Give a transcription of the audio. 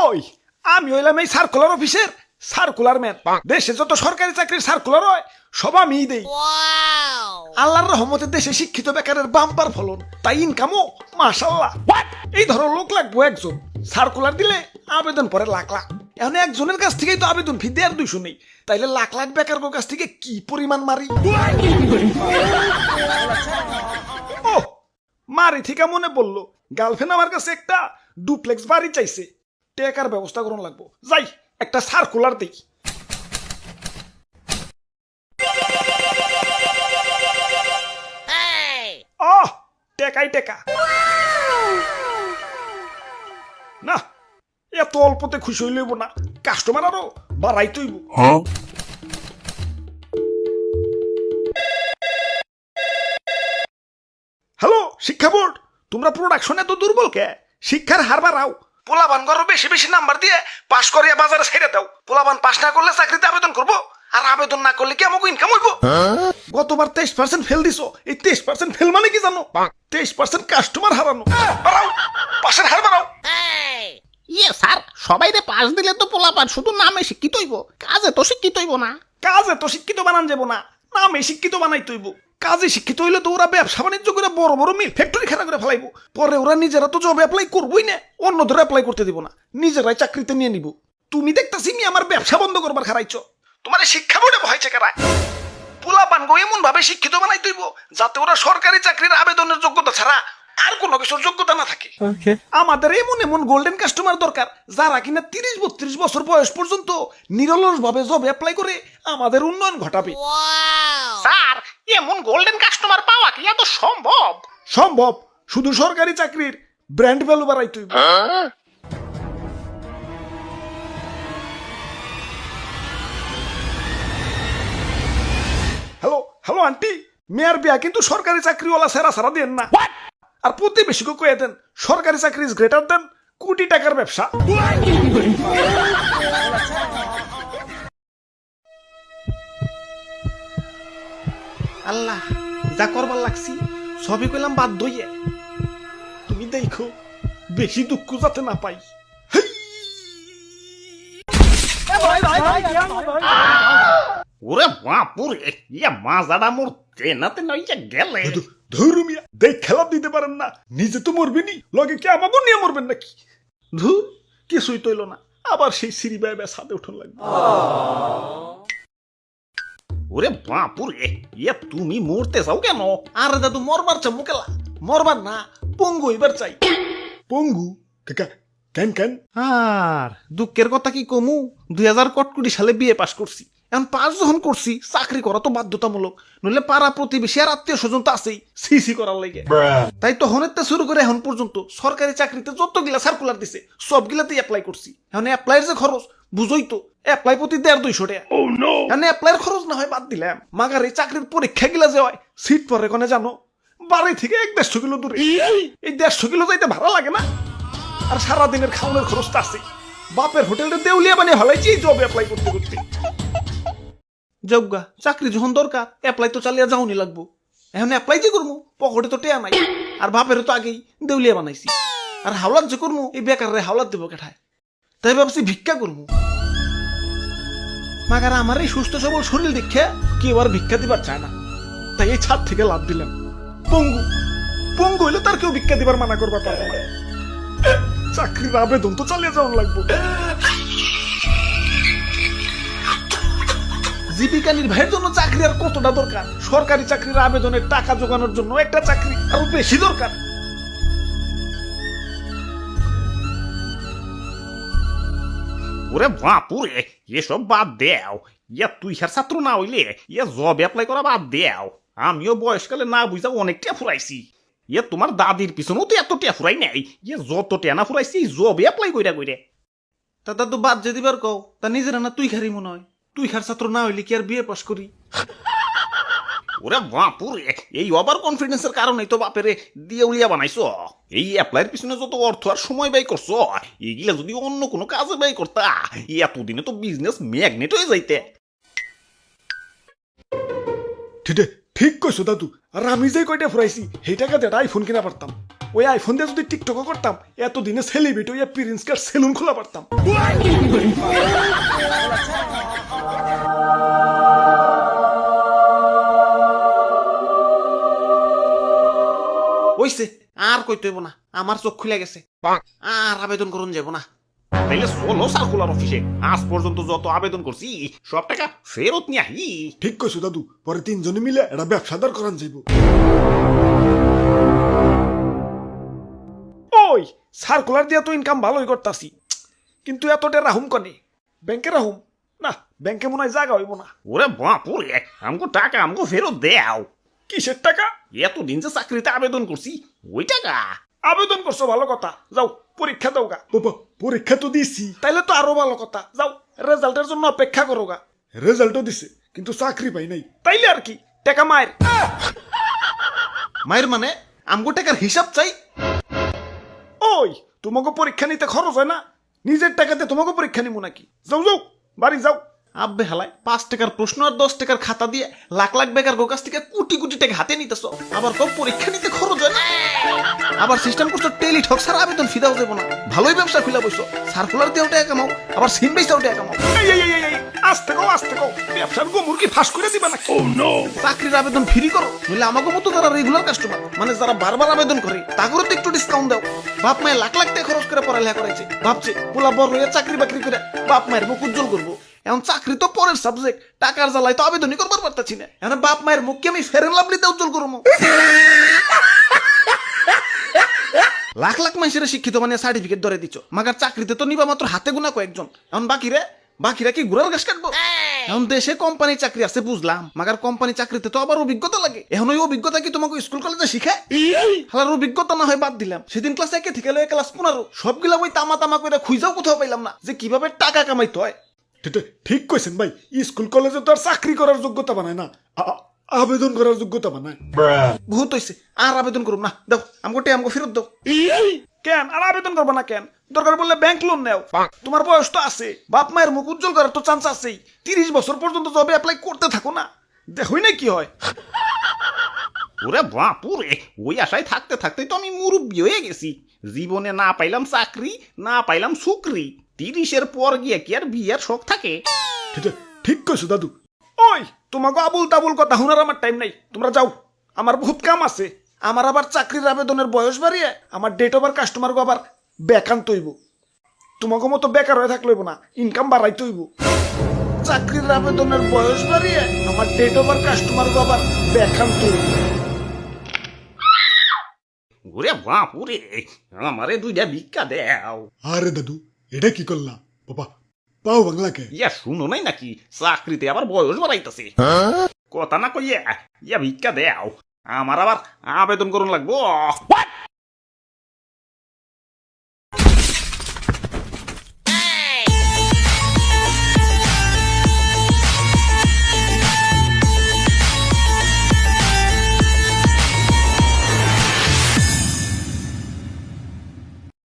ওই আমি হইলাম এই সার্কুলার অফিসের সার্কুলার ম্যান। দেশে যত সরকারি চাকরির সার্কুলার হয় সব আমিই দেই। আল্লাহর রহমতে দেশে শিক্ষিত বেকারের বাম্পার ফলন, তাই ইনকামও মাশাআল্লাহ। এই ধরো লোক লাগবো একজন, সার্কুলার দিলে আবেদন পরে লাখ লাখ। এখন একজনের কাছ থেকেই তো আবেদন ফি দেড় 200 নেই, তাইলে লাখ লাখ বেকার কাছ থেকে কি পরিমাণ মারি। ও মারি থেকে মনে পড়লো, গার্লফ্রেন্ড আমার কাছে একটা ডুপ্লেক্স বাড়ি চাইছে, টেকার ব্যবস্থা করুন লাগবো। যাই একটা সার্কুলার দেই। টেকাই টেকা না, এত অল্পতে খুশি হইলেব না, কাস্টমার আরো বাড়াই তৈব। হ্যালো শিক্ষা বোর্ড, তোমরা প্রোডাকশন এত দুর্বল কে? শিক্ষার হার বাড়াও, পোলাবান গরো বেশি বেশি নাম্বার দিয়ে পাশ করিয়া বাজারে ছেড়ে দাও। পোলাবান পাশ না করলে চাকরিতে আবেদন করবো, আর আবেদন না করলে কি আমাকে ইনকাম হইব? গতবার 23% ফেল দিছো, এই 23% ফেল মানে কি জানো? 23% কাস্টমার হারানো। বাড়াও, পাশের হার বাড়াও। ইয়ে স্যার, সবাই রে পাশ দিলে তো পোলাপান শুধু নামে শিক্ষিত হইব, কাজে তো শিক্ষিত হইব না। কাজে তো শিক্ষিত বানান যাব না, নামে শিক্ষিত বানাই তৈব। কাজে শিক্ষিত হইলে তো ওরা ব্যবসা বাণিজ্য করে বড় বড় মিল ফ্যাক্টরি খাড়া করে ফেলাইবো। পরে ওরা নিজেরা তো জব অ্যাপ্লাই করবোই না, অন্যদের অ্যাপ্লাই করতে দিব না, নিজেরাই চাকরিতে নিয়ে নিব। তুমি দেখতাছি মি আমার ব্যবসা বন্ধ করবার খারাইছো। তোমার শিক্ষা বোর্ডে ভয়ছে কারা? পোলাপান গো এমন ভাবে শিক্ষিত বানাই তৈব যাতে ওরা সরকারি চাকরির আবেদনের যোগ্যতা ছাড়া আর কোনো কিছুর যোগ্যতা না থাকে। আমাদের এমন এমন গোল্ডেন কাস্টমার দরকার যারা কিনা 30-32 বছর বয়স পর্যন্ত নিরলস ভাবে জব অ্যাপ্লাই করে আমাদের উন্নয়ন ঘটাবে। স্যার, এমন গোল্ডেন কাস্টমার পাওয়া কি এত সম্ভব? সম্ভব, শুধু সরকারি চাকরির ব্র্যান্ড ভ্যালু বাড়াই তৈব। হ্যালো হ্যালো আন্টি, মেয়ার বিয়া কিন্তু সরকারি চাকরিওয়ালা সেরা সারা দেন না। আর প্রতিবেশীকে কয়ে দেন সরকারি চাকরি ইজ গ্রেটার দেন কোটি টাকার ব্যবসা। আল্লাহ, যা করবার লাগছি সবই কইলাম বাদ দইয়ে। তুমি দেখো বেশি দুঃখ যাতে না পাই। ওরে বাপুরে, ইয়া মাজাটা মোর তেনাতে নইয়া গেলে। ধর্মিয়া দেখ খেলা দিতে পারেন না, নিজে তো মরবেনি, লগে কি আমাকে নিয়ে মরবেন নাকি? ধুর, কিছুই তৈল না, আবার সেই সিঁড়ি বেয়ে বেয়ে ছাদে উঠন লাগবে। ওরে বাপুরে, ইয়া তুমি মরতে চাও কেন? আরে দাদু মরবার চাও মুকেলা, মরবার না পঙ্গু এবার চাই। পঙ্গু কাকা কেন কেন? আর দুঃখের কথা কি কমু, 2000 সালে বিয়ে পাশ করছি। এখন পাস যখন করছি চাকরি করা তো বাধ্যতামূলক, নইলে পাড়া প্রতিবেশী আর আত্মীয় স্বজন তো আছেই সিসি করার লাগে। তাই তখন একটা শুরু করে এখন পর্যন্ত সরকারি চাকরিতে যতগুলা সার্কুলার দিছে সবগুলাতেই অ্যাপ্লাই করছি। এখন অ্যাপ্লাইয়ের যে খরচ বুঝোই তো, অ্যাপ্লাই প্রতি 150-200 টাকা। এখন অ্যাপ্লাইয়ের খরচ না হয় বাদ দিলাম, মাগার এই চাকরির পরীক্ষা গিলা যে হয় সিট পরে কোনে জানো? বাড়ি থেকে 1-150 কিলো দূরে। এই 150 কিলো যাইতে ভাড়া লাগে না, আর সারাদিনের খাওয়ানোর খরচটা আছে। বাপের হোটেলটা দেউলিয়া বানিয়ে হালাইছি জব অ্যাপ্লাই করতে করতে। যোগ্যা চাকরি যখন দরকার অ্যাপ্লাই তো চালিয়ে যাওনি লাগবো। এখন অ্যাপ্লাই যে করবো পকেটে তো টেয়া নাই, আর বাপেরও তো আগেই দেউলিয়া বানাইছি। আর হাওলাত যে করবো এই বেকারে হাওলাত দেবো কেঠায়, তাই ভাবছি ভিক্ষা করবো। মাগার আমার এই সুস্থ সবল শরীর দেখে কেউ আর ভিক্ষা দিবার চায় না, তাই এই ছাদ থেকে লাভ দিলাম। পঙ্গু পঙ্গু হইলে তার কেউ ভিক্ষা দিবার মানা করবার পারবে না। চাকরির আবেদন তো চালিয়ে যাওয়ান লাগবো। জীবিকা নির্বাহের জন্য চাকরি আর কতটা দরকার? সরকারি চাকরির আবেদনের টাকা জোগানোর জন্য একটা চাকরি আরো বেশি দরকার। ওরে বাপুরে, এসব বাদ দেও। ইয়া তুই হার ছাত্র না হইলে ইয়া জব অ্যাপ্লাই করা বাদ দেও। আমিও বয়সকালে না বুঝা অনেক টিয়া ফুরাইছি। ইয়া তোমার দাদির পিছনেও তো এত টিয়া ফুরাই নাই, ইয়া যত টেনা ফুরাইছি জব অ্যাপ্লাই কইরা কইরে। তা দাদু বাদ যে দিবার কও, তা নিজেরা না তুই খারি মনে হয়? তুই খার ছাত্র না হইলে কি আর বিয়ে পাস করি? ওরে বাপুরে, এই ওভার কনফিডেন্সের কারণেই তো বাপেরে দিয়ে উলিয়া বানাইছো। এই অ্যাপ্লাইয়ের পিছনে যত অর্থ আর সময় ব্যয় করছো, এগুলা যদি অন্য কোনো কাজে ব্যয় করতা এতদিনে তো বিজনেস ম্যাগনেট হয়ে যাইতে। ঠিক কইছো দাদু, আর আমি যে কয়টা ফুরাইছি সেই টাকা দিয়ে আইফোন কিনা পারতাম। ওই আইফোন দিয়ে যদি টিকটকও করতাম এতদিনে সেলিব্রিটি ওই প্রিন্স কার সেলুন খোলা পারতাম। ওইছে আর কইতে হইব না, আমার চোখ খুলে গেছে, আর আবেদন করুন যাব না। তাইলে চলো সার্কুলার অফিসে, আজ পর্যন্ত যত আবেদন করছি সব টাকা ফেরত নিয়ে আহি। ঠিক কইছো দাদু, পরে তিনজনে মিলে এটা ব্যবসাদার করান যাইব। ওই সার্কুলার দিয়া তো ইনকাম ভালোই করতাছি, কিন্তু এতটা রাহুম কনে? ব্যাংকে রাহুম না, ব্যাংকে মনে হয় জায়গা হইব না। ওরে বাপুরে, আমগো টাকা আমগো ফেরত দেও। কিসের টাকা? এতদিন যে চাকরিতে আবেদন করছি ওই টাকা। আবেদন করছো ভালো কথা, যাও পরীক্ষা দাও গা। বাবা পরীক্ষা তো দিছি। তাইলে তো আরো ভালো কথা, যাও রেজাল্টের জন্য অপেক্ষা করো গা। রেজাল্টও দিছে কিন্তু চাকরি পাই নাই, তাইলে আর কি টাকা মায়ের। মায়ের মানে আমগো টাকার হিসাব চাই। ওই তোমাকে পরীক্ষা নিতে খরচ হয় না, নিজের টাকাতে তোমাকে পরীক্ষা নিবো নাকি? যাও যাও বাড়ি যাও। আব্বে হালায় 5 টাকার প্রশ্ন আর 10 টাকার খাতা দিয়ে লাখ লাখ বেকার গোকাস থেকে কোটি কোটি টাকা হাতে নিতেছ, আবার তো পরীক্ষা নিতে খরচ হয় না। আবার সিস্টেম করছো টেলিঠক ছাড়া আবেদন ফিদাও যাবো না। ভালোই ব্যবসা খুলে বসছো, সার্কুলার দিয়েও টাকা কামাও, আবার সিম বেচাও টাকা কামাও। আস্তে কও আস্তে কও, ব্যবসার গোমর কি ফাঁস করে দিবা নাকি? চাকরির আবেদন ফ্রি করো, নইলে আমাকে মতো যারা রেগুলার কাস্টমার, মানে যারা বারবার আবেদন করে তাদেরও তো একটু ডিসকাউন্ট দাও। বাপ মায়ের লাখ লাখ টাকা খরচ করে পড়ালেখা করেছে, ভাবছে পোলা বড় হয়ে চাকরি বাকরি করে বাপ মায়ের মুখ উজ্জ্বল করবো। এখন চাকরি তো পরের সাবজেক্ট, টাকার জ্বালায় তো আবেদনই করবার পারতাছি না। এখন বাপ মায়ের মুখকে আমি ফেরেন লাভলিতে উজ্জ্বল করবো। লাখ লাখ মানুষের শিক্ষিত মানে সার্টিফিকেট ধরে দিচ্ছ, মাগার চাকরিতে তো নিবা মাত্র হাতে গোনা কয়েকজন। এখন বাকিরা কি ঘুরার ঘাস কাটবো? এখন দেশে কোম্পানি চাকরি আছে বুঝলাম, মাগার কোম্পানি চাকরিতে তো আবার অভিজ্ঞতা লাগে। এখন ওই অভিজ্ঞতা কি তোমাকে স্কুল কলেজে শিখায়? হালার অভিজ্ঞতা না হয় বাদ দিলাম, সেদিন ক্লাস 1 থেকে লয়ে ক্লাস 15 সবগুলা ওই তামা করে খুঁজাও কোথাও পাইলাম না যে কিভাবে টাকা কামাইতে হয়। ঠিক কইছেন ভাই, স্কুল কলেজে তো আর চাকরি করার যোগ্যতা বানায় না, আবেদন করার যোগ্যতা বানায়। বহুত হইছে, আর আবেদন করুম না, দাও আমগো ফেরত দাও। কেন আর আবেদন করবা না কেন? দরকার বললে ব্যাংক লোন নেও, তোমার বয়স তো আছে, বাপ মায়ের মুখ উজ্জ্বল করার তো চান্স আছেই। 30 বছর পর্যন্ত জবে অ্যাপ্লাই করতে থাকো না, দেখোই না কি হয়। ওরে বাপুরে, ওই আশায় থাকতে থাকতেই তো আমি মুরব্বী হয়ে গেছি। জীবনে না পাইলাম চাকরি, না পাইলাম সুকরি। 30-এর পর গিয়ে কি আর বিয়ের শখ থাকে? ঠিক কইছো দাদু। ওই তোমাকে আবুল তাবুল কথা শোনার আমার টাইম নাই, তোমরা যাও, আমার বহুত কাম আছে। আমার আবার চাকরির আবেদনের বয়স বাড়িয়ে আমার ডেট ওভার কাস্টমারকে আবার বেকান্ত হইব। তোমাকে মতো বেকার হয়ে থাকলে হইব না, ইনকাম বাড়াইতে হইব। চাকরির আবেদনের বয়স বাড়িয়ে আমার ডেট ওভার কাস্টমারকে আবার বেকান্ত হইব। ওরে বাপুরে, আমারে 2টা ভিক্ষা দেও। আরে দাদু এটা কি করলা বাবা, পাও বাংলাকে? ইয়া শুনো নাই নাকি চাকরিতে আবার বয়স বাড়াইতেছে? কথা না কইয়া ইয়া ভিক্ষা দেও, আমার আবার আবেদন করুন লাগবো।